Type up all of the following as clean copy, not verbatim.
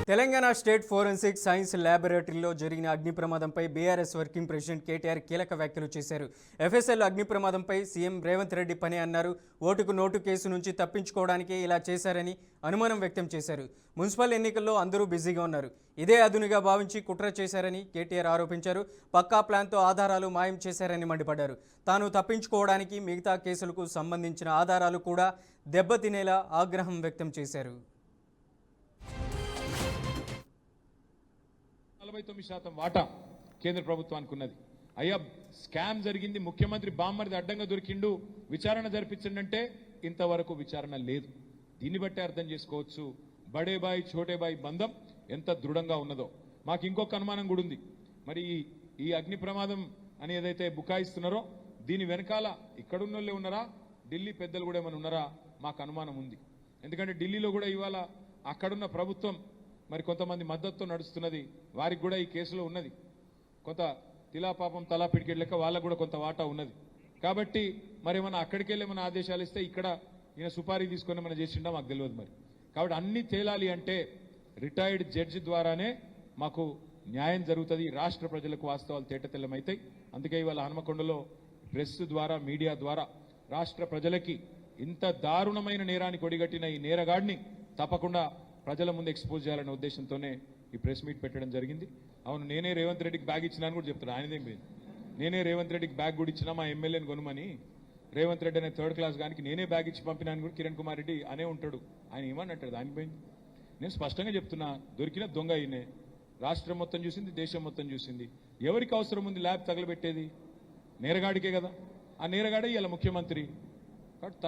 Telangana state forensic science ల్యాబొరేటరీలో జరిగిన అగ్ని ప్రమాదంపై బీఆర్ఎస్ వర్కింగ్ ప్రెసిడెంట్ కేటీఆర్ కీలక వ్యాఖ్యలు చేశారు. ఎఫ్ఎస్ఎల్ అగ్ని ప్రమాదంపై సీఎం రేవంత్ రెడ్డి పని అన్నారు. ఓటుకు నోటు కేసు నుంచి తప్పించుకోవడానికే ఇలా చేశారని అనుమానం వ్యక్తం చేశారు. మున్సిపల్ ఎన్నికల్లో అందరూ బిజీగా ఉన్నారు, ఇదే అదునుగా భావించి కుట్ర చేశారని కేటీఆర్ ఆరోపించారు. పక్కా ప్లాన్తో ఆధారాలు మాయం చేశారని మండిపడ్డారు. తాను తప్పించుకోవడానికి మిగతా కేసులకు సంబంధించిన ఆధారాలు కూడా దెబ్బతినేలా ఆగ్రహం వ్యక్తం చేశారు. 49% వాటా కేంద్ర ప్రభుత్వానికి ఉన్నది. అయ్యా స్కామ్ జరిగింది, ముఖ్యమంత్రి బామ్మర్ది అడ్డంగా దొరికిండు, విచారణ జరిపించండి అంటే ఇంతవరకు విచారణ లేదు. దీన్ని బట్టే అర్థం చేసుకోవచ్చు బడే బాయ్ ఛోటే బాయ్ బంధం ఎంత దృఢంగా ఉన్నదో. మాకు ఇంకొక అనుమానం కూడా ఉంది. మరి ఈ అగ్ని ప్రమాదం అని ఏదైతే బుకాయిస్తున్నారో దీని వెనకాల ఇక్కడున్నోళ్ళే ఉన్నారా, ఢిల్లీ పెద్దలు కూడా ఏమైనా ఉన్నారా మాకు అనుమానం ఉంది. ఎందుకంటే ఢిల్లీలో కూడా ఇవాళ అక్కడున్న ప్రభుత్వం మరి కొంతమంది మద్దతుతో నడుస్తున్నది, వారికి కూడా ఈ కేసులో ఉన్నది. కొంత తిలాపాపం తలా పిడికెట్ లెక్క వాళ్ళకు కూడా కొంత వాటా ఉన్నది. కాబట్టి మరి ఏమన్నా అక్కడికి వెళ్ళి ఏమైనా ఆదేశాలు ఇస్తే ఇక్కడ ఈయన సుపారీ తీసుకొని ఏమైనా చేసిండా మాకు తెలియదు. మరి కాబట్టి అన్ని తేలాలి అంటే రిటైర్డ్ జడ్జి ద్వారానే మాకు న్యాయం జరుగుతుంది. రాష్ట్ర ప్రజలకు వాస్తవాలు తేటతెల్లమవుతాయి. అందుకే ఇవాళ హనుమకొండలో ప్రెస్ ద్వారా మీడియా ద్వారా రాష్ట్ర ప్రజలకి ఇంత దారుణమైన నేరానికి ఒడిగట్టిన ఈ నేరగాడిని తప్పకుండా ప్రజల ముందు ఎక్స్పోజ్ చేయాలనే ఉద్దేశంతోనే ఈ ప్రెస్ మీట్ పెట్టడం జరిగింది. అవును, నేనే రేవంత్ రెడ్డికి బ్యాగ్ ఇచ్చినా అని కూడా చెప్తాను. ఆయనదేం లేదు, నేనే రేవంత్ రెడ్డికి బ్యాగ్ కూడా ఇచ్చినా మా ఎమ్మెల్యేని కొనుమని. రేవంత్ రెడ్డి అనే థర్డ్ క్లాస్ గానికి నేనే బ్యాగ్ ఇచ్చి పంపినాను కూడా కిరణ్ కుమార్ రెడ్డి అనే ఉంటాడు. ఆయన ఏమని అంటాడు, ఆయన పోయింది. నేను స్పష్టంగా చెప్తున్నా, దొరికిన దొంగ ఈయనే. రాష్ట్రం మొత్తం చూసింది, దేశం మొత్తం చూసింది. ఎవరికి అవసరం ఉంది ల్యాబ్ తగలబెట్టేది? నేరగాడికే కదా. ఆ నేరగాడే ఇలా ముఖ్యమంత్రి. కాబట్టి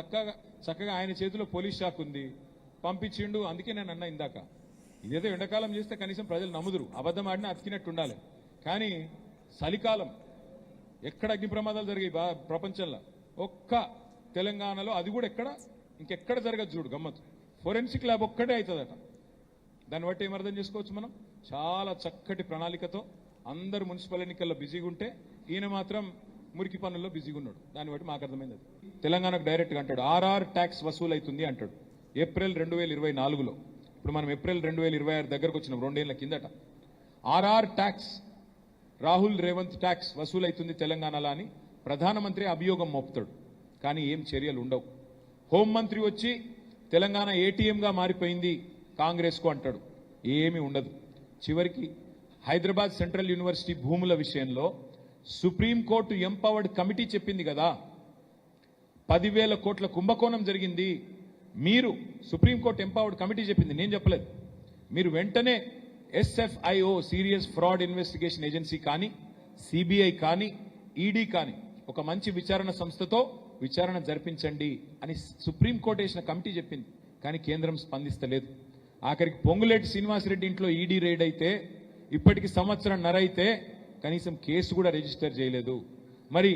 చక్కగా ఆయన చేతిలో పోలీస్ శాఖ ఉంది, పంపించిండు. అందుకే నేను అన్నా ఇందాక, ఇదేదో ఎండాకాలం చేస్తే కనీసం ప్రజలు నమ్ముదురు, అబద్ధం ఆడినా అతికినట్టు ఉండాలి. కానీ చలికాలం ఎక్కడ అగ్ని ప్రమాదాలు జరిగాయి ప్రపంచంలో? ఒక్క తెలంగాణలో, అది కూడా ఇంకెక్కడ జరగదు చూడు గమ్మత్తు. ఫోరెన్సిక్ ల్యాబ్ ఒక్కటే అవుతుందట. దాన్ని బట్టి ఏమర్థం చేసుకోవచ్చు మనం? చాలా చక్కటి ప్రణాళికతో అందరు మున్సిపల్ ఎన్నికల్లో బిజీగా ఉంటే ఈయన మాత్రం మురికి పనుల్లో బిజీగా ఉన్నాడు. దాన్ని బట్టి మాకు అర్థమైంది. అది తెలంగాణకు డైరెక్ట్గా అంటాడు, ఆర్ఆర్ ట్యాక్స్ వసూలు అవుతుంది అంటాడు. ఏప్రిల్ 2024లో, ఇప్పుడు మనం ఏప్రిల్ 2026 దగ్గరకు వచ్చినాం, 2 ఏళ్ల కిందట. RR tax, Rahul Revanth tax వసూలైతుంది తెలంగాణలో అని ప్రధానమంత్రి అభియోగం మోపుతాడు. కానీ ఏం చర్యలు ఉండవు. హోంమంత్రి వచ్చి తెలంగాణ ఏటీఎంగా మారిపోయింది కాంగ్రెస్కు అంటాడు, ఏమీ ఉండదు. చివరికి హైదరాబాద్ సెంట్రల్ యూనివర్సిటీ భూముల విషయంలో సుప్రీంకోర్టు ఎంపవర్డ్ కమిటీ చెప్పింది కదా, 10,000 కోట్ల కుంభకోణం జరిగింది. మీరు సుప్రీంకోర్టు ఎంపవర్డ్ కమిటీ చెప్పింది, నేను చెప్పలేదు. మీరు వెంటనే SFIO serious fraud investigation agency కానీ, సిబిఐ కానీ, ఈడీ కానీ ఒక మంచి విచారణ సంస్థతో విచారణ జరిపించండి అని సుప్రీంకోర్టు వేసిన కమిటీ చెప్పింది. కానీ కేంద్రం స్పందిస్తలేదు. ఆఖరికి పొంగులేటి శ్రీనివాసరెడ్డి ఇంట్లో ఈడీ రైడ్ అయితే ఇప్పటికి సంవత్సరంన్నర అయితే కనీసం కేసు కూడా రిజిస్టర్ చేయలేదు. మరి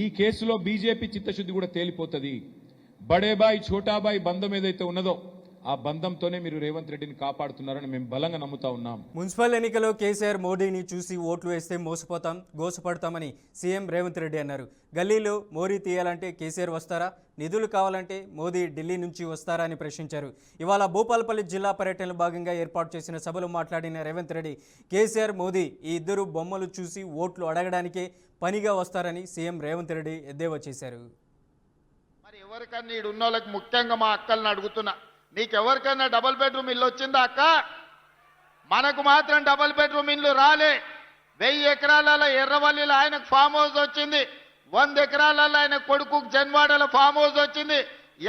ఈ కేసులో బీజేపీ చిత్తశుద్ధి కూడా తేలిపోతుంది. బడేబాయ్ ఛోటాబాయ్ బంధం ఏదైతే ఉన్నదో ఆ బంధంతోనే మీరు రేవంత్ రెడ్డిని కాపాడుతున్నారని మేము బలంగా నమ్ముతా ఉన్నాం. మున్సిపల్ ఎన్నికలో కేసీఆర్ మోడీని చూసి ఓట్లు వేస్తే గోసపడతామని సీఎం రేవంత్ రెడ్డి అన్నారు. గల్లీలో మోరీ తీయాలంటే కేసీఆర్ వస్తారా, నిధులు కావాలంటే మోదీ ఢిల్లీ నుంచి వస్తారా అని ప్రశ్నించారు. ఇవాళ భూపాలపల్లి జిల్లా పర్యటనలో భాగంగా ఏర్పాటు చేసిన సభలో మాట్లాడిన రేవంత్ రెడ్డి, కేసీఆర్ మోదీ ఈ ఇద్దరు బొమ్మలు చూసి ఓట్లు అడగడానికే పనిగా వస్తారని సీఎం రేవంత్ రెడ్డి ఎద్దేవా చేశారు. ఎవరికన్నా ఉన్న వాళ్ళకి ముఖ్యంగా మా అక్కల్ని అడుగుతున్నా, మీకు ఎవరికైనా డబుల్ బెడ్రూమ్ ఇల్లు వచ్చిందా అక్క? మనకు మాత్రం డబుల్ బెడ్రూమ్ ఇల్లు రాలే. 1000 ఎకరాలలో ఎర్రవల్లిలో ఆయనకు ఫామ్ హౌస్ వచ్చింది, 100 ఎకరాలలో ఆయన కొడుకు జన్వాడలో ఫామ్ హౌస్ వచ్చింది,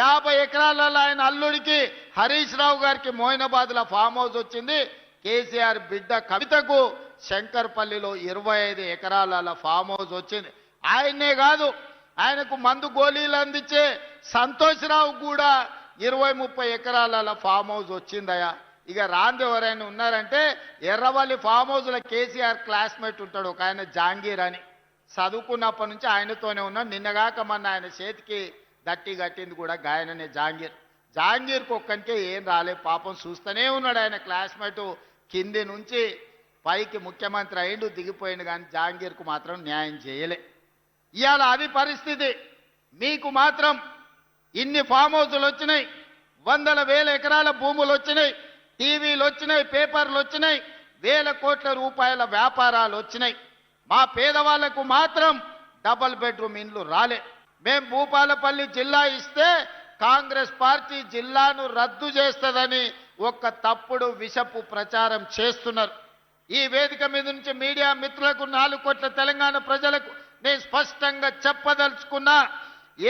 50 ఎకరాలలో ఆయన అల్లుడికి హరీష్ రావు గారికి మోయినాబాద్లో ఫామ్ హౌస్ వచ్చింది. కేసీఆర్ బిడ్డ కవితకు శంకర్పల్లిలో 25 ఎకరాల ఫామ్ హౌస్ వచ్చింది. ఆయన్నే కాదు, ఆయనకు మందు గోళీలు అందించే సంతోష్రావు కూడా 20-30 ఎకరాల ఫామ్ హౌస్ వచ్చిందయా. ఇక రాంది ఎవరైనా ఉన్నారంటే ఎర్రవల్లి ఫామ్ హౌస్లో కేసీఆర్ క్లాస్మేట్ ఉంటాడు ఒక ఆయన, జాంగీర్ అని. చదువుకున్నప్పటి నుంచి ఆయనతోనే ఉన్నాడు. నిన్నగాక మొన్న ఆయన చేతికి దట్టి కట్టింది కూడా గాయననే జాంగీర్. జాంగీర్కి ఒక్కనికే ఏం రాలే పాపం, చూస్తూనే ఉన్నాడు. ఆయన క్లాస్మేటు కింది నుంచి పైకి ముఖ్యమంత్రి అయిండు, దిగిపోయిండు, కానీ జాంగీర్కు మాత్రం న్యాయం చేయలే. ఇవాళ అది పరిస్థితి. మీకు మాత్రం ఇన్ని ఫామ్ హౌస్లు వచ్చినాయి, 100,000 ఎకరాల భూములు వచ్చినాయి. టీవీలు వచ్చినాయి, పేపర్లు వచ్చినాయి, వేల కోట్ల రూపాయల వ్యాపారాలు వచ్చినాయి. మా పేదవాళ్లకు మాత్రం డబల్ బెడ్రూమ్ ఇండ్లు రాలే. మేం భూపాలపల్లి జిల్లా ఇస్తే కాంగ్రెస్ పార్టీ జిల్లాను రద్దు చేస్తుందని ఒక తప్పుడు విషపు ప్రచారం చేస్తున్నారు. ఈ వేదిక మీద నుంచి మీడియా మిత్రులకు 4 కోట్ల తెలంగాణ ప్రజలకు నేను స్పష్టంగా చెప్పదలుచుకున్నా,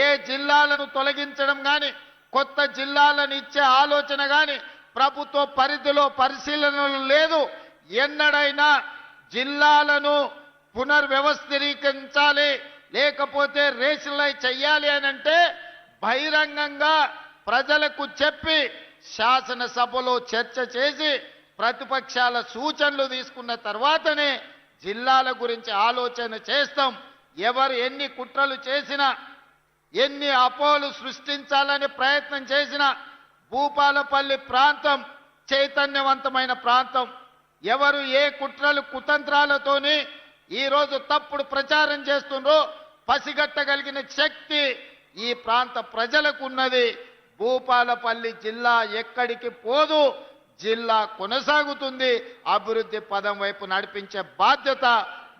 ఏ జిల్లాలను తొలగించడం కానీ కొత్త జిల్లాలను ఇచ్చే ఆలోచన కానీ ప్రభుత్వ పరిధిలో పరిశీలనలు లేదు. ఎన్నడైనా జిల్లాలను పునర్వ్యవస్థీకరించాలి, లేకపోతే రేషనలైజ్ చెయ్యాలి అని అంటే బహిరంగంగా ప్రజలకు చెప్పి శాసనసభలో చర్చ చేసి ప్రతిపక్షాల సూచనలు తీసుకున్న తర్వాతనే జిల్లాల గురించి ఆలోచన చేస్తాం. ఎవరు ఎన్ని కుట్రలు చేసినా, ఎన్ని అపోహలు సృష్టించాలని ప్రయత్నం చేసినా భూపాలపల్లి ప్రాంతం చైతన్యవంతమైన ప్రాంతం. ఎవరు ఏ కుట్రలు కుతంత్రాలతోని ఈరోజు తప్పుడు ప్రచారం చేస్తుండ్రో పసిగట్టగలిగిన శక్తి ఈ ప్రాంత ప్రజలకు ఉన్నది. భూపాలపల్లి జిల్లా ఎక్కడికి పోదు, జిల్లా కొనసాగుతుంది. అభివృద్ధి పదం వైపు నడిపించే బాధ్యత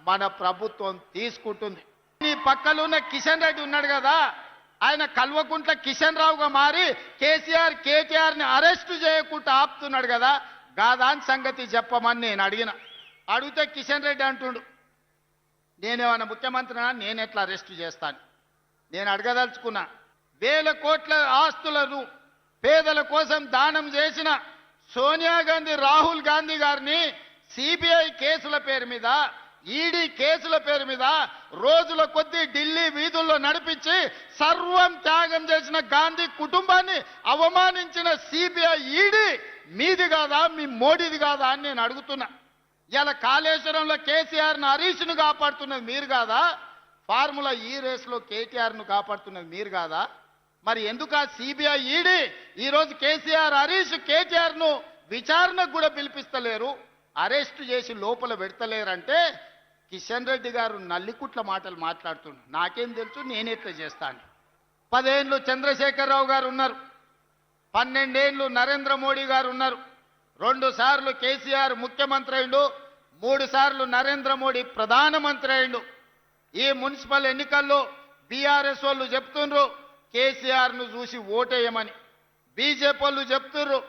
మన ప్రభుత్వం తీసుకుంటుంది. ఈ పక్కలున్న కిషన్ రెడ్డి ఉన్నాడు కదా, ఆయన కల్వకుంట్ల కిషన్ రావుగా మారి కేసీఆర్ కేటీఆర్ని అరెస్టు చేయకుండా ఆపుతున్నాడు కదా, గాదాని సంగతి చెప్పమని నేను అడిగితే కిషన్ రెడ్డి అంటుండు, నేనేమన్నా ముఖ్యమంత్రినా, నేను ఎట్లా అరెస్టు చేస్తాను. నేను అడగదలుచుకున్నా, వేల కోట్ల ఆస్తులను పేదల కోసం దానం చేసిన సోనియా గాంధీ, రాహుల్ గాంధీ గారిని సిబిఐ కేసుల పేరు మీద, ఈడీ కేసుల పేరు మీద రోజుల కొద్దీ ఢిల్లీ వీధుల్లో నడిపించి సర్వం త్యాగం చేసిన గాంధీ కుటుంబాన్ని అవమానించిన సిబిఐ, ఈడీ మీది కాదా, మీ మోడీది కాదా అని నేను అడుగుతున్నా. ఇలా కాళేశ్వరంలో కేసీఆర్ను, హరీష్ను కాపాడుతున్నది మీరు కాదా? ఫార్ములా ఈ రేసులో కేటీఆర్ను కాపాడుతున్నది మీరు కాదా? మరి ఎందుకు ఆ సిబిఐ, ఈడీ ఈరోజు కేసీఆర్, హరీష్, కేటీఆర్ను విచారణకు కూడా పిలిపిస్తలేరు, అరెస్టు చేసి లోపల పెడతలేరంటే కిషన్ రెడ్డి గారు నల్లికుట్ల మాటలు మాట్లాడుతున్నారు. నాకేం తెలుసు, నేనెట్లా చేస్తాను. 10 ఏళ్ళు చంద్రశేఖరరావు గారు ఉన్నారు, 12 ఏళ్ళు నరేంద్ర మోడీ గారు ఉన్నారు, 2 సార్లు కేసీఆర్ ముఖ్యమంత్రి అయిండు, 3 సార్లు నరేంద్ర మోడీ ప్రధానమంత్రి అయిండు. ఈ మున్సిపల్ ఎన్నికల్లో బీఆర్ఎస్ వాళ్ళు చెప్తుండ్రు కేసీఆర్ను చూసి ఓటేయమని, బీజేపీ వాళ్ళు చెప్తుర్రు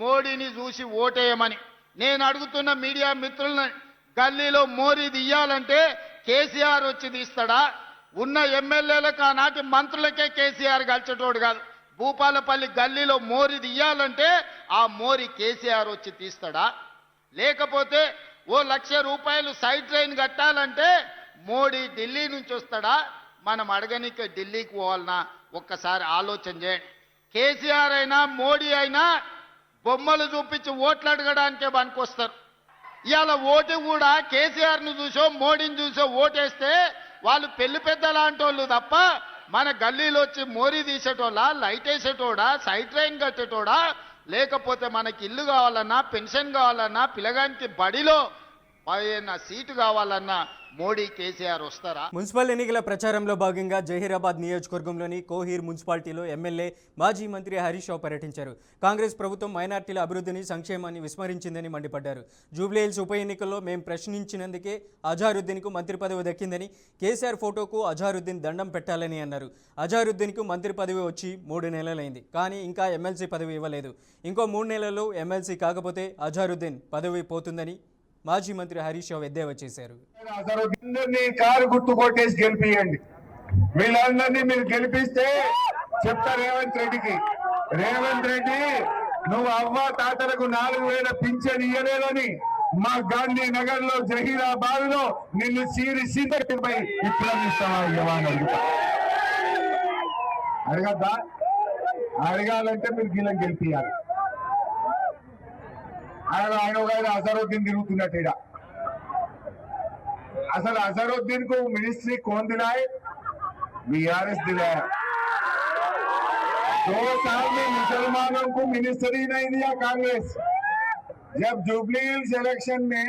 మోడీని చూసి ఓటేయమని. నేను అడుగుతున్న మీడియా మిత్రులను, గల్లీలో మోరీ తీయాలంటే కేసీఆర్ వచ్చి తీస్తాడా? ఉన్న ఎమ్మెల్యేలకు, ఆనాటి మంత్రులకే కేసీఆర్ గెలిచేటోడు కాదు. భూపాలపల్లి గల్లీలో మోరీ తీయాలంటే ఆ మోరీ కేసీఆర్ వచ్చి తీస్తాడా? లేకపోతే ఓ 1,00,000 రూపాయలు సైడ్ ట్రైన్ కట్టాలంటే మోడీ ఢిల్లీ నుంచి వస్తాడా? మనం అడగనికే ఢిల్లీకి పోవాలన్నా? ఒక్కసారి ఆలోచన చేయండి. కేసీఆర్ అయినా మోడీ అయినా బొమ్మలు చూపించి ఓట్లు అడగడానికే పనికొస్తారు. ఇవాళ ఓటు కూడా కేసీఆర్ను చూసో మోడీని చూసో ఓటేస్తే వాళ్ళు పెళ్లి పెద్ద లాంటి వాళ్ళు తప్ప మన గల్లీలో వచ్చి మోరీ తీసేటోళ్ళ, లైట్ వేసేటోడా, సైడ్ ట్రైన్ కట్టేటోడా, లేకపోతే మనకి ఇల్లు కావాలన్నా, పెన్షన్ కావాలన్నా, పిల్లగానికి బడిలో పైన సీటు కావాలన్నా మోడీ, కేసీఆర్ వస్తారా? మున్సిపల్ ఎన్నికల ప్రచారంలో భాగంగా జహీరాబాద్ నియోజకవర్గంలోని కోహీర్ మున్సిపాలిటీలో ఎమ్మెల్యే మాజీ మంత్రి హరీష్ రావు పర్యటించారు. కాంగ్రెస్ ప్రభుత్వం మైనార్టీల అభివృద్ధిని, సంక్షేమాన్ని విస్మరించిందని మండిపడ్డారు. జూబ్లీహిల్స్ ఉప ఎన్నికల్లో మేం ప్రశ్నించినందుకే అజారుద్దీన్కు మంత్రి పదవి దక్కిందని, కేసీఆర్ ఫోటోకు అజారుద్దీన్ దండం పెట్టాలని అన్నారు. అజారుద్దీన్కు మంత్రి పదవి వచ్చి 3 నెలలైంది, కానీ ఇంకా ఎమ్మెల్సీ పదవి ఇవ్వలేదు. ఇంకో 3 నెలల్లో ఎమ్మెల్సీ కాకపోతే అజారుద్దీన్ పదవి పోతుందని మాజీ మంత్రి హరీష్ రావు ఎద్దేవా చేశారు. కారు గుర్తు కొట్టేసి గెలిపియండి. వీళ్ళందరినీ మీరు గెలిపిస్తే చెప్తా రేవంత్ రెడ్డికి, రేవంత్ రెడ్డి నువ్వు అవ్వ తాతలకు 4,000 పింఛన్ ఇయ్యలేదని మా గాంధీ నగర్ లో, జహీరాబాద్ లో నిన్ను సీరిసిపై విప్లవిస్తావా ఇవ్వని అడగద్దా? అడగాలంటే మీరు గీళ్ళని గెలిపియాలి. ఆయన ఒక అజరుద్దీన్ తిరుగుతున్నట్టు. असल अजहरुद्दीन को मिनिस्ट्री कौन दिलाए? बीआरएस दिलाया। 2 साल में मुसलमानों को मिनिस्ट्री नहीं दिया कांग्रेस। जब जुबली हिल्स इलेक्शन में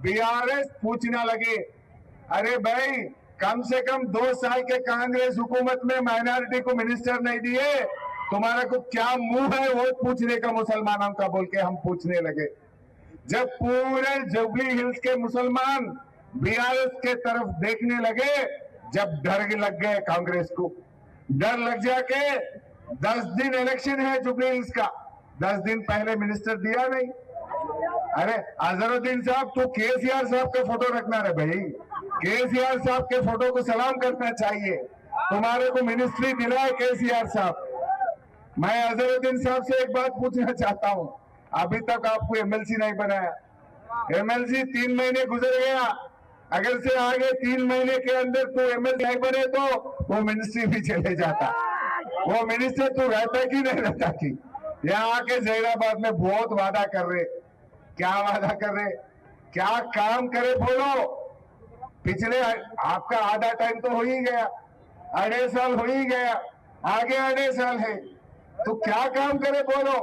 बीआरएस पूछने लगे, अरे भाई कम से कम 2 साल के कांग्रेस हुकूमत में माइनॉरिटी को मिनिस्टर नहीं दिए, तुम्हारा को क्या मुंह है वोट पूछने का मुसलमानों का बोल के हम पूछने लगे। जब पूरे जुबली हिल्स के मुसलमान बीआरएस के तरफ देखने लगे, जब डर लग गए कांग्रेस को, डर लग जाके 10 दिन इलेक्शन है जुबली हिल्स का, 10 दिन पहले मिनिस्टर दिया नहीं। अरे अजहरुद्दीन साहब तो केसीआर साहब का फोटो रखना रे भाई, केसीआर साहब के फोटो को सलाम करना चाहिए। तुम्हारे को मिनिस्ट्री दिला है केसीआर साहब। मैं अजहरुद्दीन साहब से एक बात पूछना चाहता हूं, अभी तक आपको एमएलसी नहीं बनाया। एमएलसी 3 महीने गुजर गया, अगर से आगे 3 महीने के अंदर तू एमएलसी नहीं बने तो वो मिनिस्ट्री भी चले जाता। वो मिनिस्टर तू रहता कि नहीं रहता कि? यहाँ आके जहीराबाद में बहुत वादा कर रहे, क्या वादा कर रहे, क्या काम करे बोलो। पिछले आपका आधा टाइम तो हो ही गया, 2.5 साल हो ही गया, आगे 2.5 साल है, तो क्या काम करे बोलो।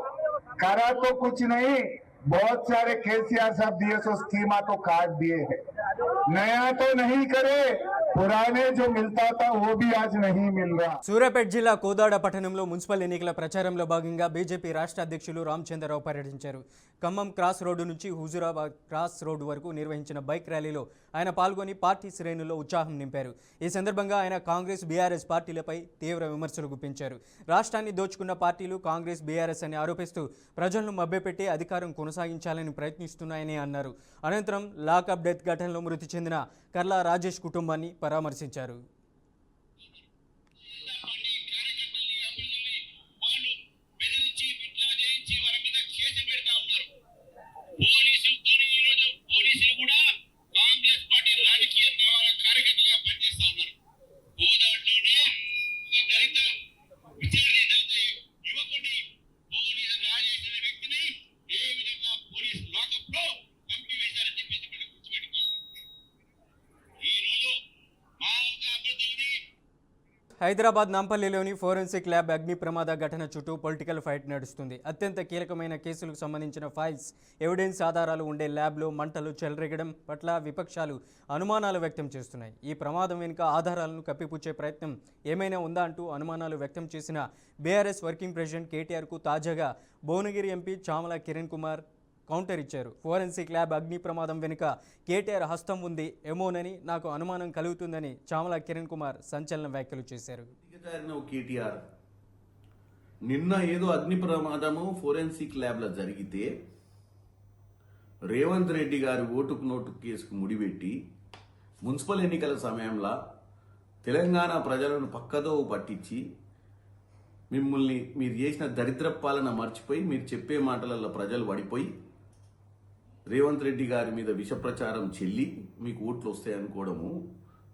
करा तो कुछ नहीं, बहुत सारे केसीआर साहब दिए सो स्कीमा तो काट दिए हैं, नया तो नहीं करे, पुराने जो मिलता था वो भी आज नहीं मिल रहा। సూర్యాపేట జిల్లా కోదాడ పట్టణంలో మున్సిపల్ ఎన్నికల ప్రచారంలో భాగంగా బీజేపీ రాష్ట్ర అధ్యక్షులు రామచంద్రరావు పర్యటించారు. ఖమ్మం క్రాస్ రోడ్డు నుంచి హుజూరాబాద్ క్రాస్ రోడ్డు వరకు నిర్వహించిన బైక్ ర్యాలీలో ఆయన పాల్గొని పార్టీ శ్రేణుల్లో ఉత్సాహం నింపారు. ఈ సందర్భంగా ఆయన కాంగ్రెస్ బీఆర్ఎస్ పార్టీలపై తీవ్ర విమర్శలు గుప్పించారు. రాష్ట్రాన్ని దోచుకున్న పార్టీలు కాంగ్రెస్ బీఆర్ఎస్ అని ఆరోపిస్తూ ప్రజలను మభ్యపెట్టి అధికారం కొనసాగించాలని ప్రయత్నిస్తున్నాయని అన్నారు. అనంతరం లాకప్ డెత్ ఘటనలో మృతి చెందిన కర్లా రాజేష్ కుటుంబాన్ని పరామర్శించారు. హైదరాబాద్ నాంపల్లిలోని ఫోరెన్సిక్ ల్యాబ్ అగ్ని ప్రమాద ఘటన చుట్టూ పొలిటికల్ ఫైట్ నడుస్తుంది. అత్యంత కీలకమైన కేసులకు సంబంధించిన ఫైల్స్, ఎవిడెన్స్ ఆధారాలు ఉండే ల్యాబ్లో మంటలు చెలరేగడం పట్ల విపక్షాలు అనుమానాలు వ్యక్తం చేస్తున్నాయి. ఈ ప్రమాదం వెనుక ఆధారాలను కప్పిపుచ్చే ప్రయత్నం ఏమైనా ఉందా అంటూ అనుమానాలు వ్యక్తం చేసిన బీఆర్ఎస్ వర్కింగ్ ప్రెసిడెంట్ కేటీఆర్కు తాజాగా భువనగిరి ఎంపీ చామల కిరణ్ కుమార్ కౌంటర్ ఇచ్చారు. ఫోరెన్సిక్ ల్యాబ్ అగ్ని ప్రమాదం వెనుక కేటీఆర్ హస్తం ఉంది ఏమోనని నాకు అనుమానం కలుగుతుందని చామల కిరణ్ కుమార్ సంచలన వ్యాఖ్యలు చేశారు. కేటీఆర్ నిన్న ఏదో అగ్ని ప్రమాదము ఫోరెన్సిక్ ల్యాబ్లో జరిగితే రేవంత్ రెడ్డి గారి ఓటుకు నోటు కేసుకు ముడిపెట్టి మున్సిపల్ ఎన్నికల సమయంలో తెలంగాణ ప్రజలను పక్కదో పట్టించి మిమ్మల్ని మీరు చేసిన దరిద్ర పాలన మర్చిపోయి మీరు చెప్పే మాటలలో ప్రజలు పడిపోయి రేవంత్ రెడ్డి గారి మీద విష ప్రచారం చెల్లి మీకు ఓట్లు వస్తాయనుకోవడము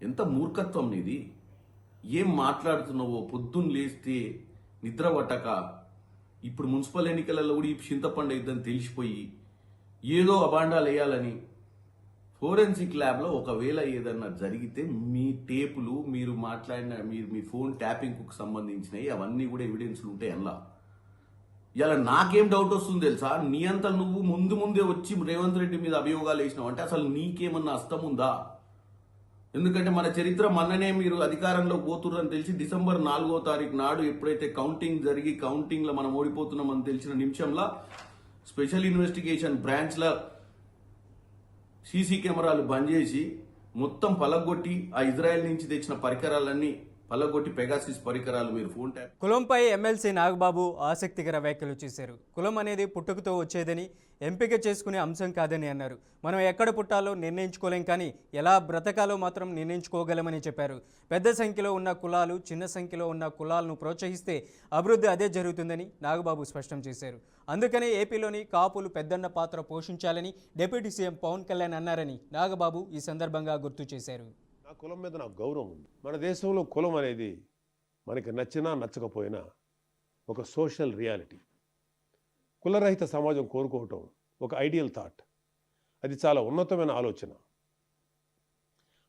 ఎంత మూర్ఖత్వం ఇది. ఏం మాట్లాడుతున్నావో, పొద్దున్న లేస్తే నిద్ర పట్టక ఇప్పుడు మున్సిపల్ ఎన్నికలలో కూడా ఈ చింతపండు ఇద్దని తెలిసిపోయి ఏదో అబాండాలు వేయాలని ఫోరెన్సిక్ ల్యాబ్లో ఒకవేళ ఏదన్నా జరిగితే మీ టేపులు, మీరు మాట్లాడిన మీ ఫోన్ ట్యాపింగ్కు సంబంధించినవి అవన్నీ కూడా ఎవిడెన్స్లు ఉంటాయి. అలా ఇలా నాకేం డౌట్ వస్తుంది తెలుసా, నీ అంతా నువ్వు ముందే వచ్చి రేవంత్ రెడ్డి మీద అభియోగాలు వేసినావు అంటే అసలు నీకేమన్నా అస్తం ఉందా? ఎందుకంటే మన చరిత్ర మొన్ననే మీరు అధికారంలో పోతుర్రని తెలిసి డిసెంబర్ 4వ తారీఖు నాడు ఎప్పుడైతే కౌంటింగ్ జరిగి కౌంటింగ్లో మనం ఓడిపోతున్నామని తెలిసిన నిమిషంలో స్పెషల్ ఇన్వెస్టిగేషన్ బ్రాంచ్లో సీసీ కెమెరాలు బంద్ చేసి మొత్తం పలగొట్టి ఆ ఇజ్రాయెల్ నుంచి తెచ్చిన పరికరాలన్నీ పలగొట్టి పెగాసిస్ పరికరాలు మీరు ఫోన్ ట్యాప్. కులంపై ఎమ్మెల్సీ నాగబాబు ఆసక్తికర వ్యాఖ్యలు చేశారు. కులం అనేది పుట్టుకతో వచ్చేదని, ఎంపిక చేసుకునే అంశం కాదని అన్నారు. మనం ఎక్కడ పుట్టాలో నిర్ణయించుకోలేం, కానీ ఎలా బ్రతకాలో మాత్రం నిర్ణయించుకోగలమని చెప్పారు. పెద్ద సంఖ్యలో ఉన్న కులాలు చిన్న సంఖ్యలో ఉన్న కులాలను ప్రోత్సహిస్తే అభివృద్ధి అదే జరుగుతుందని నాగబాబు స్పష్టం చేశారు. అందుకనే ఏపీలోని కాపులు పెద్దన్న పాత్ర పోషించాలని డిప్యూటీ సీఎం పవన్ కళ్యాణ్ అన్నారని నాగబాబు ఈ సందర్భంగా గుర్తు చేశారు. నా కులం మీద నాకు గౌరవం ఉంది. మన దేశంలో కులం అనేది మనకి నచ్చినా నచ్చకపోయినా ఒక సోషల్ రియాలిటీ. కులరహిత సమాజం కోరుకోవటం ఒక ఐడియల్ థాట్, అది చాలా ఉన్నతమైన ఆలోచన.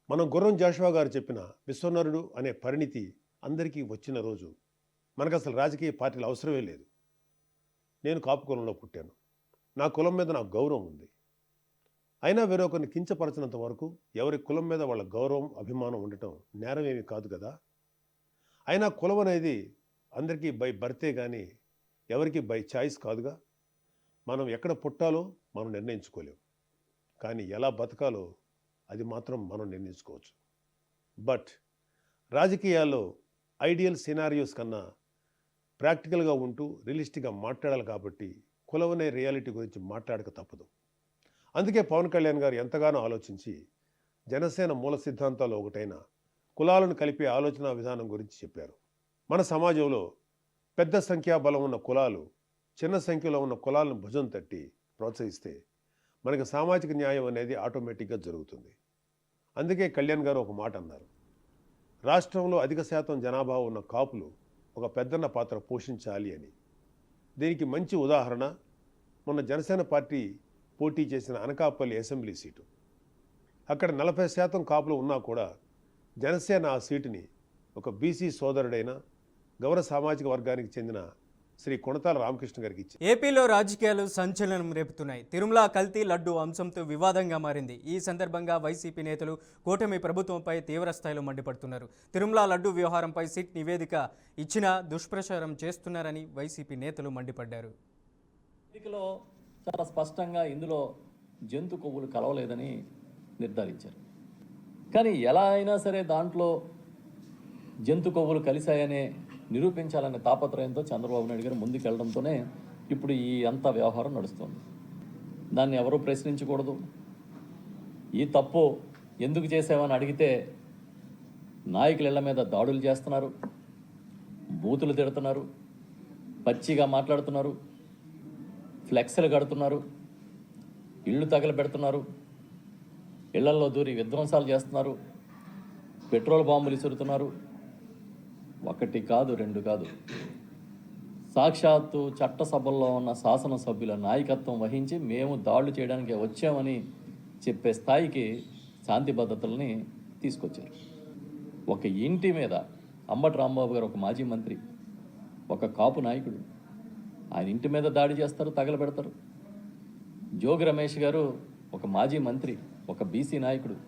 మనం గుర్రం జాషువా గారు చెప్పిన విశ్వనరుడు అనే పరిణితి అందరికీ వచ్చిన రోజు మనకు అసలు రాజకీయ పార్టీలు అవసరమే లేదు. నేను కాపు కులంలో పుట్టాను, నా కులం మీద నాకు గౌరవం ఉంది. అయినా వేరొకరిని కించపరచినంత వరకు ఎవరి కులం మీద వాళ్ళ గౌరవం అభిమానం ఉండటం నేరమేమీ కాదు కదా. అయినా కులం అనేది అందరికీ బై బర్తే కానీ ఎవరికి బై చాయిస్ కాదుగా. మనం ఎక్కడ పుట్టాలో మనం నిర్ణయించుకోలేం, కానీ ఎలా బతకాలో అది మాత్రం మనం నిర్ణయించుకోవచ్చు. బట్ రాజకీయాల్లో ఐడియల్ సినారియోస్ కన్నా ప్రాక్టికల్గా ఉంటూ రియలిస్టిక్గా మాట్లాడాలి కాబట్టి కులం అనే రియాలిటీ గురించి మాట్లాడక తప్పదు. అందుకే పవన్ కళ్యాణ్ గారు ఎంతగానో ఆలోచించి జనసేన మూల సిద్ధాంతాల్లో ఒకటైన కులాలను కలిపే ఆలోచన విధానం గురించి చెప్పారు. మన సమాజంలో పెద్ద సంఖ్యాబలం ఉన్న కులాలు చిన్న సంఖ్యలో ఉన్న కులాలను భుజం తట్టి ప్రోత్సహిస్తే మనకి సామాజిక న్యాయం అనేది ఆటోమేటిక్గా జరుగుతుంది. అందుకే కళ్యాణ్ గారు ఒక మాట అన్నారు, రాష్ట్రంలో అధిక శాతం జనాభా ఉన్న కాపులు ఒక పెద్దన్న పాత్ర పోషించాలి అని. దీనికి మంచి ఉదాహరణ మొన్న జనసేన పార్టీ పోటీ చేసిన అనకాపల్లి అసెంబ్లీ సీటు. అక్కడ 40% కాపులు ఉన్నా కూడా జనసేన ఆ సీటుని ఒక బీసీ సోదరుడైన గౌరవ సామాజిక వర్గానికి చెందిన శ్రీ కొణతాల రామకృష్ణ గారికి ఇచ్చింది. ఏపీలో రాజకీయాలు సంచలనం రేపుతున్నాయి. తిరుమల కల్తీ లడ్డు అంశంతో వివాదంగా మారింది. ఈ సందర్భంగా వైసీపీ నేతలు కూటమి ప్రభుత్వంపై తీవ్రస్థాయిలో మండిపడుతున్నారు. తిరుమల లడ్డు వ్యవహారంపై సిట్ నివేదిక ఇచ్చినా దుష్ప్రచారం చేస్తున్నారని వైసీపీ నేతలు మండిపడ్డారు. నివేదికలో చాలా స్పష్టంగా ఇందులో జంతు కొవ్వులు కలవలేదని నిర్ధారించారు. కానీ ఎలా అయినా సరే దాంట్లో జంతు కొవ్వులు కలిశాయనే నిరూపించాలనే తాపత్రయంతో చంద్రబాబు నాయుడు గారు ముందుకెళ్లడంతోనే ఇప్పుడు ఈ అంత వ్యవహారం నడుస్తుంది. దాన్ని ఎవరూ ప్రశ్నించకూడదు. ఈ తప్పు ఎందుకు చేసామని అడిగితే నాయకుల ఇళ్ల మీద దాడులు చేస్తున్నారు, బూతులు తిడుతున్నారు, పచ్చిగా మాట్లాడుతున్నారు, ఫ్లెక్స్లు కడుతున్నారు, ఇళ్ళు తగలబెడుతున్నారు, ఇళ్లల్లో దూరి విధ్వంసాలు చేస్తున్నారు, పెట్రోల్ బాంబులు ఇసురుతున్నారు. ఒకటి కాదు, రెండు కాదు, సాక్షాత్తు చట్టసభల్లో ఉన్న శాసనసభ్యుల నాయకత్వం వహించి మేము దాడులు చేయడానికి వచ్చామని చెప్పే స్థాయికి శాంతి భద్రతల్ని తీసుకొచ్చారు. ఒక ఇంటి మీద అంబటి రాంబాబు గారు ఒక మాజీ మంత్రి, ఒక కాపు నాయకుడు, ఆయన ఇంటి మీద దాడి చేస్తారు, తగలబెడతారు. జోగి రమేష్ గారు ఒక మాజీ మంత్రి, ఒక బీసీ నాయకుడు,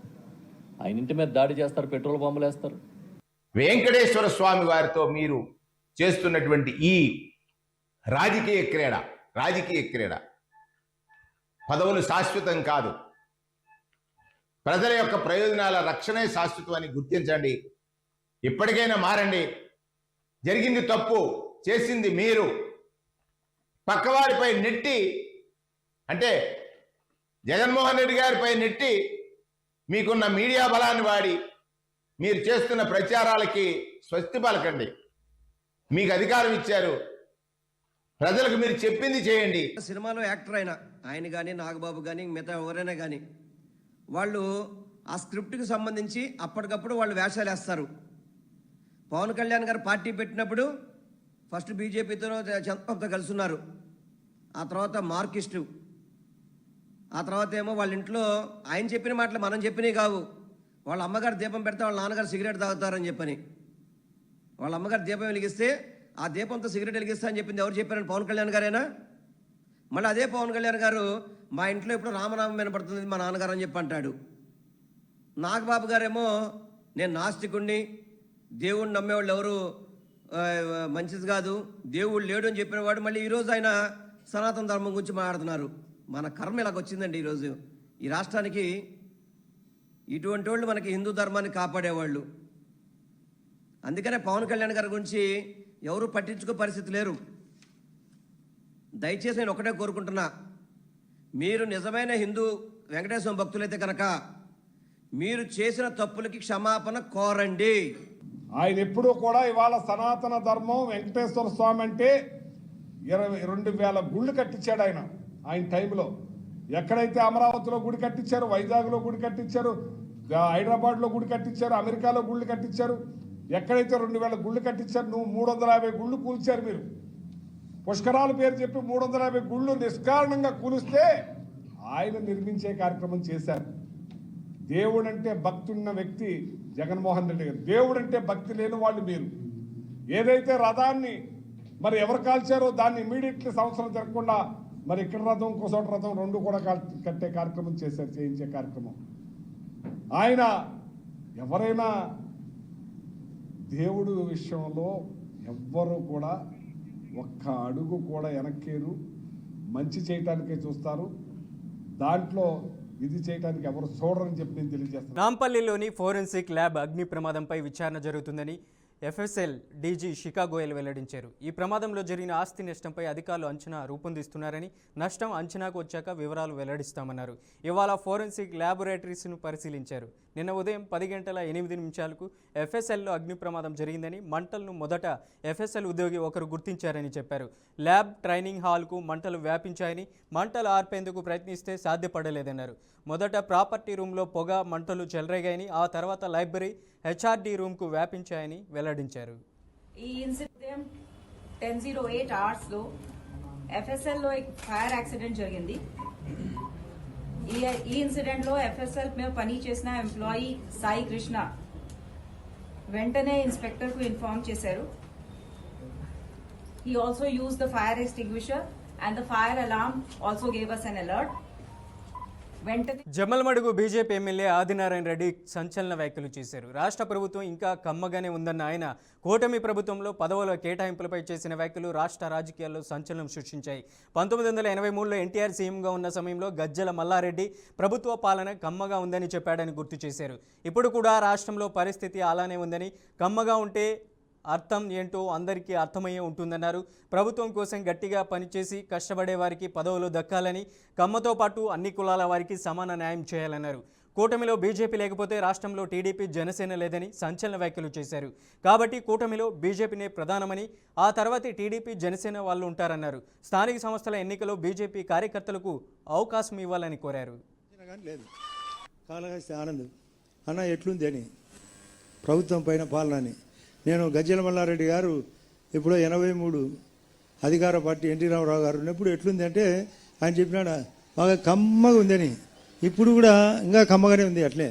ఆయన ఇంటి మీద దాడి చేస్తారు, పెట్రోల్ బాంబులు వేస్తారు. వెంకటేశ్వర స్వామి వారితో మీరు చేస్తున్నటువంటి ఈ రాజకీయ క్రీడ పదవులు శాశ్వతం కాదు, ప్రజల యొక్క ప్రయోజనాల రక్షణే శాశ్వతం అని గుర్తించండి. ఇప్పటికైనా మారండి. జరిగింది తప్పు, చేసింది మీరు. పక్కవాడిపై నెట్టి, అంటే జగన్మోహన్ రెడ్డి గారిపై నెట్టి మీకున్న మీడియా బలాన్ని వాడి మీరు చేస్తున్న ప్రచారాలకి స్వస్తి పలకండి. మీకు అధికారం ఇచ్చారు, ప్రజలకు మీరు చెప్పింది చేయండి. సినిమాలో యాక్టర్ అయినా ఆయన కానీ నాగబాబు కానీ మిగతా ఎవరైనా కానీ వాళ్ళు ఆ స్క్రిప్ట్కి సంబంధించి అప్పటికప్పుడు వాళ్ళు వేషాలు వేస్తారు. పవన్ కళ్యాణ్ గారు పార్టీ పెట్టినప్పుడు ఫస్ట్ బీజేపీతో చంద్రబాబుతో కలిసి ఉన్నారు, ఆ తర్వాత మార్కిస్టు, ఆ తర్వాత ఏమో వాళ్ళ ఇంట్లో ఆయన చెప్పిన మాటలు మనం చెప్పినవి కావు. వాళ్ళ అమ్మగారు దీపం పెడితే వాళ్ళ నాన్నగారు సిగరెట్ తాగుతారని చెప్పని, వాళ్ళ అమ్మగారు దీపం వెలిగిస్తే ఆ దీపంతో సిగరెట్ వెలిగిస్తా అని చెప్పింది ఎవరు చెప్పారని పవన్ కళ్యాణ్ గారేనా? మళ్ళీ అదే పవన్ కళ్యాణ్ గారు మా ఇంట్లో ఇప్పుడు రామనామం వినపడుతుంది మా నాన్నగారు అని చెప్పి అంటాడు. నాగబాబు గారేమో నేను నాస్తికుణ్ణి, దేవుణ్ణి నమ్మేవాళ్ళు ఎవరు మంచిది కాదు, దేవుడు లేడు అని చెప్పిన వాడు మళ్ళీ ఈరోజు ఆయన సనాతన ధర్మం గురించి మాట్లాడుతున్నారు. మన కర్మ ఇలాగ వచ్చిందండి ఈరోజు ఈ రాష్ట్రానికి. ఇటువంటి వాళ్ళు మనకి హిందూ ధర్మాన్ని కాపాడేవాళ్ళు. అందుకనే పవన్ కళ్యాణ్ గారి గురించి ఎవరు పట్టించుకో పరిస్థితి లేరు. దయచేసి నేను ఒకటే కోరుకుంటున్నా, మీరు నిజమైన హిందూ వెంకటేశ్వర భక్తులైతే కనుక మీరు చేసిన తప్పులకి క్షమాపణ కోరండి. ఆయన ఎప్పుడూ కూడా ఇవాళ సనాతన ధర్మం వెంకటేశ్వర స్వామి అంటే 22,000 గుళ్ళు కట్టించాడు ఆయన టైంలో. ఎక్కడైతే అమరావతిలో గుడి కట్టించారు, వైజాగ్లో గుడి కట్టించారు, హైదరాబాద్లో గుడి కట్టించారు, అమెరికాలో గుళ్ళు కట్టించారు. ఎక్కడైతే 2,000 గుళ్ళు కట్టించారు, నువ్వు 350 గుళ్ళు కూల్చారు. మీరు పుష్కరాల పేరు చెప్పి 350 గుళ్ళు నిష్కారణంగా కూలిస్తే ఆయన నిర్మించే కార్యక్రమం చేశారు. దేవుడంటే భక్తి ఉన్న వ్యక్తి జగన్మోహన్ రెడ్డి గారు. దేవుడంటే భక్తి లేని వాళ్ళు మీరు. ఏదైతే రథాన్ని మరి ఎవరు కాల్చారో దాన్ని ఇమీడియట్లీ సంవత్సరం జరగకుండా మరి ఇక్కడ రథం ఇంకోసోట రథం 2 కూడా కట్టే కార్యక్రమం చేశారు, చేయించే కార్యక్రమం. ఆయన ఎవరైనా దేవుడు విషయంలో ఎవ్వరూ కూడా ఒక్క అడుగు కూడా వెనక్కేరు, మంచి చేయటానికే చూస్తారు. దాంట్లో ఇది చేయడానికి ఎవరు చూడరని చెప్పి నేను తెలియజేస్తాను. నాంపల్లిలోని ఫోరెన్సిక్ ల్యాబ్ అగ్ని ప్రమాదంపై విచారణ జరుగుతుందని ఎఫ్ఎస్ఎల్ డీజీ శిఖా గోయల్ వెల్లడించారు. ఈ ప్రమాదంలో జరిగిన ఆస్తి నష్టంపై అధికారులు అంచనా రూపొందిస్తున్నారని, నష్టం అంచనాకు వచ్చాక వివరాలు వెల్లడిస్తామన్నారు. ఇవాళ ఫోరెన్సిక్ ల్యాబొరేటరీస్ను పరిశీలించారు. నిన్న ఉదయం 10:08 ఎఫ్ఎస్ఎల్లో అగ్ని ప్రమాదం జరిగిందని, మంటలను మొదట ఎఫ్ఎస్ఎల్ ఉద్యోగి ఒకరు గుర్తించారని చెప్పారు. ల్యాబ్ ట్రైనింగ్ హాల్కు మంటలు వ్యాపించాయని, మంటలు ఆర్పేందుకు ప్రయత్నిస్తే సాధ్యపడలేదన్నారు. మొదట ప్రాపర్టీ రూమ్లో పొగ మంటలు చెలరేగాయని, ఆ తర్వాత లైబ్రరీ హెచ్ఆర్డీ రూమ్కు వ్యాపించాయని వెల్లడించారు. ఈ ఇన్సిడెంట్ 10:08 అవర్స్లో ఎఫ్ఎస్ఎల్లో ఫైర్ యాక్సిడెంట్ జరిగింది. ఈ ఇన్సిడెంట్లో ఎఫ్ఎస్ఎల్ మీద పని చేసిన ఎంప్లాయీ సాయి కృష్ణ వెంటనే ఇన్స్పెక్టర్కు ఇన్ఫార్మ్ చేశారు. He also used the fire extinguisher and the fire alarm also gave us an alert. Jammalamadugu BJP MLA Adinarayana Reddy సంచలన వ్యాఖ్యలు చేశారు. రాష్ట్ర ప్రభుత్వం ఇంకా కమ్మగానే ఉందన్న ఆయన కూటమి ప్రభుత్వంలో పదవుల కేటాయింపులపై చేసిన వ్యాఖ్యలు రాష్ట్ర రాజకీయాల్లో సంచలనం సృష్టించాయి. 1983లో ఎన్టీఆర్ సీఎంగా ఉన్న సమయంలో గజ్జల మల్లారెడ్డి ప్రభుత్వ పాలన కమ్మగా ఉందని చెప్పాడని గుర్తు చేశారు. ఇప్పుడు కూడా రాష్ట్రంలో పరిస్థితి అలానే ఉందని, కమ్మగా ఉంటే అర్థం ఏంటో అందరికీ అర్థమయ్యే ఉంటుందన్నారు. ప్రభుత్వం కోసం గట్టిగా పనిచేసి కష్టపడే వారికి పదవులు దక్కాలని, కమ్మతో పాటు అన్ని కులాల వారికి సమాన న్యాయం చేయాలన్నారు. కూటమిలో బీజేపీ లేకపోతే రాష్ట్రంలో టీడీపీ, జనసేన లేదని సంచలన వ్యాఖ్యలు చేశారు. కాబట్టి కూటమిలో బీజేపీనే ప్రధానమని, ఆ తర్వాత టీడీపీ, జనసేన వాళ్ళు ఉంటారన్నారు. స్థానిక సంస్థల ఎన్నికలో బీజేపీ కార్యకర్తలకు అవకాశం ఇవ్వాలని కోరారు. ఆనందం అన్న ఎట్లుంది అని ప్రభుత్వం పైన పాలనని. నేను గజ్జల మల్లారెడ్డి గారు ఇప్పుడు 83 అధికార పార్టీ ఎన్టీ రామారావు గారు ఉన్నప్పుడు ఎట్లుంది అంటే ఆయన చెప్పినాడు బాగా కమ్మగా ఉందని. ఇప్పుడు కూడా ఇంకా కమ్మగానే ఉంది. అట్లే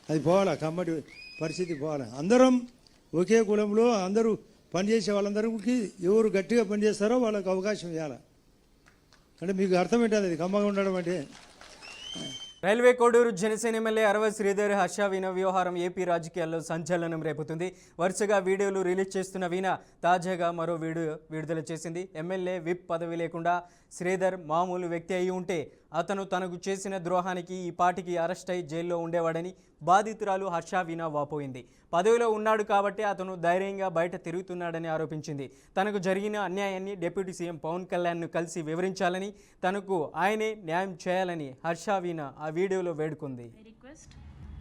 అది పోవాలా, కమ్మటి పరిస్థితి పోవాలా. అందరం ఒకే కులంలో అందరూ పనిచేసే వాళ్ళందరికీ ఎవరు గట్టిగా పనిచేస్తారో వాళ్ళకి అవకాశం ఇవ్వాలి. అంటే మీకు అర్థమేంటది అది కమ్మగా ఉండడం అంటే. రైల్వే కోడూరు జనసేన ఎమ్మెల్యే అరవ శ్రీధర్ హర్ష వీణ వ్యవహారం ఏపీ రాజకీయాల్లో సంచలనం రేపుతుంది. వరుసగా వీడియోలు రిలీజ్ చేస్తున్న వీణ తాజాగా మరో వీడియో విడుదల చేసింది. ఎమ్మెల్యే విప్ పదవి లేకుండా శ్రీధర్ మామూలు వ్యక్తి అయి ఉంటే అతను తనకు చేసిన ద్రోహానికి ఈ పాటికి అరెస్ట్ అయి జైల్లో ఉండేవాడని బాధితురాలు హర్ష వీణ వాపోయింది. పదవిలో ఉన్నాడు కాబట్టి అతను ధైర్యంగా బయట తిరుగుతున్నాడని ఆరోపించింది. తనకు జరిగిన అన్యాయాన్ని డిప్యూటీ సీఎం పవన్ కళ్యాణ్ను కలిసి వివరించాలని, తనకు ఆయనే న్యాయం చేయాలని హర్ష వీణ ఆ వీడియోలో వేడుకుంది. రిక్వెస్ట్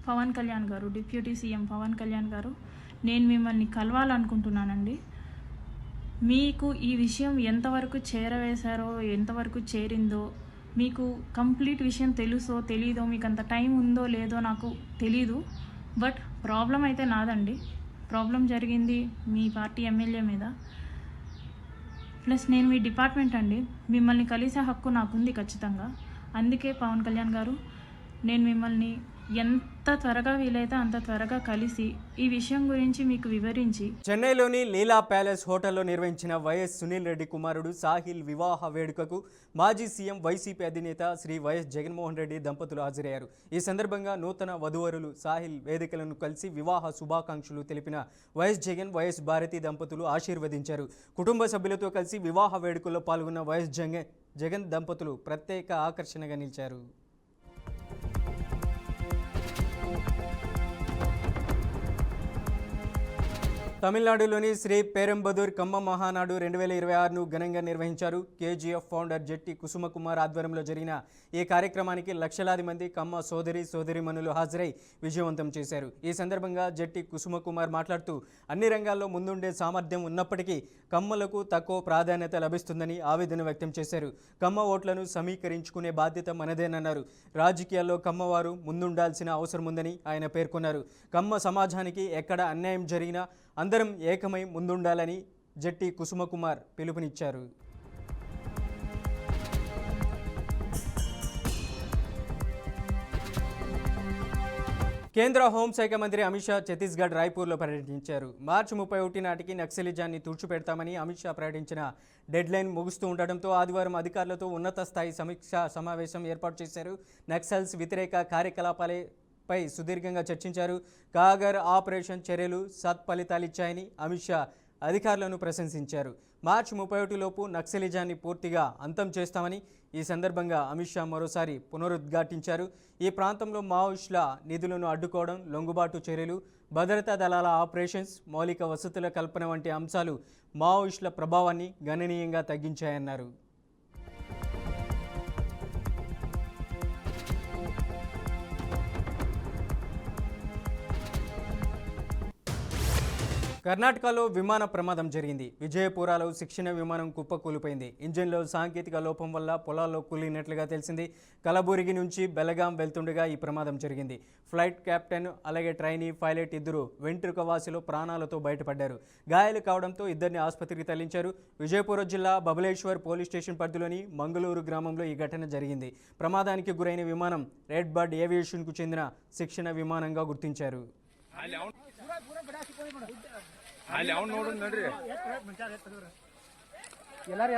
పవన్ కళ్యాణ్ గారు, డిప్యూటీ సీఎం పవన్ కళ్యాణ్ గారు, నేను మిమ్మల్ని కలవాలనుకుంటున్నానండి. మీకు ఈ విషయం ఎంతవరకు చేరవేశారో, ఎంతవరకు చేరిందో, మీకు కంప్లీట్ విషయం తెలుసో తెలీదో, మీకు అంత టైం ఉందో లేదో నాకు తెలీదు. బట్ ప్రాబ్లం అయితే నాదండి. ప్రాబ్లం జరిగింది మీ పార్టీ ఎమ్మెల్యే మీద. ప్లస్ నేను మీ డిపార్ట్మెంట్ అండి. మిమ్మల్ని కలిసే హక్కు నాకుంది ఖచ్చితంగా. అందుకే పవన్ కళ్యాణ్ గారు, నేను మిమ్మల్ని ఎంత త్వరగా వీలైతే అంత త్వరగా కలిసి ఈ విషయం గురించి మీకు వివరించి. చెన్నైలోని లీలా ప్యాలెస్ హోటల్లో నిర్వహించిన వైఎస్ సునీల్ రెడ్డి కుమారుడు సాహిల్ వివాహ వేడుకకు మాజీ సీఎం వైసీపీ అధినేత శ్రీ వైఎస్ జగన్మోహన్ రెడ్డి దంపతులు హాజరయ్యారు. ఈ సందర్భంగా నూతన వధువరులు సాహిల్ వేదికలను కలిసి వివాహ శుభాకాంక్షలు తెలిపిన వైఎస్ జగన్, వైఎస్ భారతి దంపతులు ఆశీర్వదించారు. కుటుంబ సభ్యులతో కలిసి వివాహ వేడుకల్లో పాల్గొన్న వైఎస్ జగన్ దంపతులు ప్రత్యేక ఆకర్షణగా నిలిచారు. తమిళనాడులోని శ్రీ పేరంబదూర్ కమ్మ మహానాడు 2026ను ఘనంగా నిర్వహించారు. కేజీఎఫ్ ఫౌండర్ జట్టి కుసుమకుమార్ ఆధ్వర్యంలో జరిగిన ఈ కార్యక్రమానికి లక్షలాది మంది కమ్మ సోదరీమణులు హాజరై విజయవంతం చేశారు. ఈ సందర్భంగా జట్టి కుసుమకుమార్ మాట్లాడుతూ అన్ని రంగాల్లో ముందుండే సామర్థ్యం ఉన్నప్పటికీ కమ్మలకు తక్కువ ప్రాధాన్యత లభిస్తుందని ఆవేదన వ్యక్తం చేశారు. కమ్మ ఓట్లను సమీకరించుకునే బాధ్యత మనదేనన్నారు. రాజకీయాల్లో కమ్మవారు ముందుండాల్సిన అవసరం ఉందని ఆయన పేర్కొన్నారు. కమ్మ సమాజానికి ఎక్కడ అన్యాయం జరిగినా అందరం ఏకమై ముందుండాలని జట్టి కుసుమకుమార్ పిలుపునిచ్చారు. కేంద్ర హోంశాఖ మంత్రి అమిత్ షా ఛత్తీస్గఢ్ రాయ్పూర్లో పర్యటించారు. మార్చి 31 నాటికి నక్సలిజాన్ని తుడిచిపెడతామని అమిత్ షా ప్రకటించిన డెడ్లైన్ ముగుస్తూ ఉండడంతో ఆదివారం అధికారులతో ఉన్నత స్థాయి సమీక్షా సమావేశం ఏర్పాటు చేశారు. నక్సల్స్ వ్యతిరేక కార్యకలాపాలపై సుదీర్ఘంగా చర్చించారు. కాగర్ ఆపరేషన్ చర్యలు సత్ఫలితాలిచ్చాయని అమిత్ షా అధికారులను ప్రశంసించారు. మార్చి 31 లోపు నక్సలిజాన్ని పూర్తిగా అంతం చేస్తామని ఈ సందర్భంగా అమిత్ షా మరోసారి పునరుద్ఘాటించారు. ఈ ప్రాంతంలో మావోయిస్టుల నిధులను అడ్డుకోవడం, లొంగుబాటు చర్యలు, భద్రతా దళాల ఆపరేషన్స్, మౌలిక వసతుల కల్పన వంటి అంశాలు మావోయిస్టుల ప్రభావాన్ని గణనీయంగా తగ్గించాయన్నారు. కర్ణాటకలో విమాన ప్రమాదం జరిగింది. విజయపురాలో శిక్షణ విమానం కుప్పకూలిపోయింది. ఇంజిన్లో సాంకేతిక లోపం వల్ల పొలాల్లో కూలినట్లుగా తెలిసింది. కలబురిగి నుంచి బెలగాం వెళ్తుండగా ఈ ప్రమాదం జరిగింది. ఫ్లైట్ కెప్టెన్ అలాగే ట్రైనీ పైలట్ ఇద్దరు వెంట్రుకవాసిలో ప్రాణాలతో బయటపడ్డారు. గాయాలు కావడంతో ఇద్దరిని ఆసుపత్రికి తరలించారు. విజయపురం జిల్లా బబలేశ్వర్ పోలీస్ స్టేషన్ పరిధిలోని మంగళూరు గ్రామంలో ఈ ఘటన జరిగింది. ప్రమాదానికి గురైన విమానం రెడ్ బర్డ్ ఏవియేషన్కు చెందిన శిక్షణ విమానంగా గుర్తించారు. ಅಲ್ಲಿ ಅವ್ನು ನೋಡು ನೋಡ್ರಿ ಎಲ್ಲಾರು